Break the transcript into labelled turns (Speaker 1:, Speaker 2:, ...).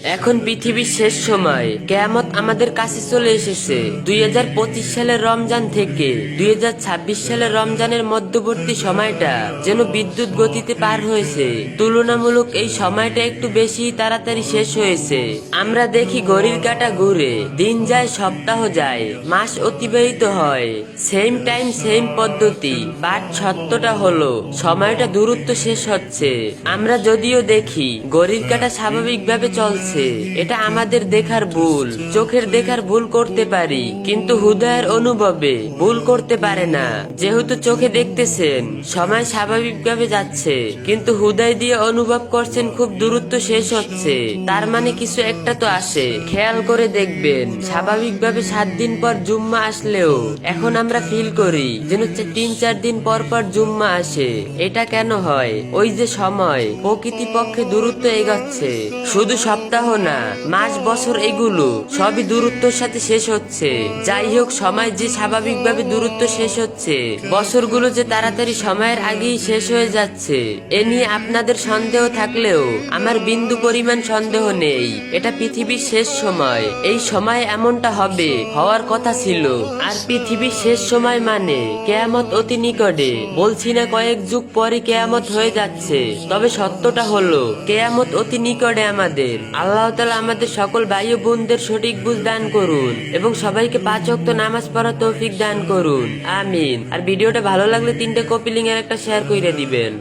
Speaker 1: এখন পৃথিবীর শেষ সময়, কিয়ামত আমাদের কাছে চলে এসেছে। 2025 সালের রমজান থেকে 2026 সালের রমজানের মধ্যবর্তী সময়টা যেন বিদ্যুৎ গতিতে পার হয়েছে। তুলনামূলক এই সময়টা একটু বেশি তাড়াতাড়ি শেষ হয়েছে। আমরা দেখি ঘড়ির কাঁটা ঘুরে, দিন যায়, সপ্তাহ যায়, মাস অতিবাহিত হয়, সেম টাইম সেম পদ্ধতি। বাট সত্যটা হলো সময়টা দ্রুত শেষ হচ্ছে। আমরা যদিও দেখি ঘড়ির কাঁটা স্বাভাবিকভাবে চলছে, এটা আমাদের দেখার ভুল, চোখের দেখার ভুল করতে পারি, কিন্তু হৃদয়ের অনুভবে ভুল করতে পারে না। যেহেতু চোখে দেখতেছেন সময় স্বাভাবিকভাবে যাচ্ছে, কিন্তু হৃদয় দিয়ে অনুভব করছেন খুব দ্রুত শেষ হচ্ছে, তার মানে কিছু একটা তো আসে। খেয়াল করে দেখবেন, স্বাভাবিকভাবে 7 দিন পর জুম্মা আসলেও এখন আমরা ফিল করি যেন 3-4 দিন পর পর জুম্মা আসে। এটা কেন হয়? ওই যে সময় প্রকৃতি পক্ষে দূরত্ব এগোচ্ছে। শুধু সপ্তাহ না, মাস বছর এগুলো সবই দূরত্বের সাথে শেষ হচ্ছে। যাই হোক, সময় যে স্বাভাবিকভাবে দূরত্ব শেষ হচ্ছে, বছরগুলো যে তাড়াতাড়ি সময়ের আগেই শেষ হয়ে যাচ্ছে, এ নিয়ে আপনাদের সন্দেহ থাকলেও আমার বিন্দু পরিমাণ সন্দেহ নেই। এটা পৃথিবীর শেষ সময়। এই সময় এমনটা হবে, হওয়ার কথা ছিল। আর পৃথিবীর শেষ সময় মানে কিয়ামত অতি নিকটে। বলছি না কয়েক যুগ পরে কিয়ামত হয়ে যাচ্ছে, তবে সত্যটা হলো কিয়ামত অতি নিকটে আমাদের। আল্লাহ তাআলা আমাদের সকল ভাই ও বোনদের সঠিক বুঝ দান করুন এবং সবাইকে 5 ওয়াক্ত নামাজ পড়ার তৌফিক দান করুন, আমিন। আর ভিডিওটা ভালো লাগলে 3টে কপি লিংক আর একটা শেয়ার কইরা দিবেন।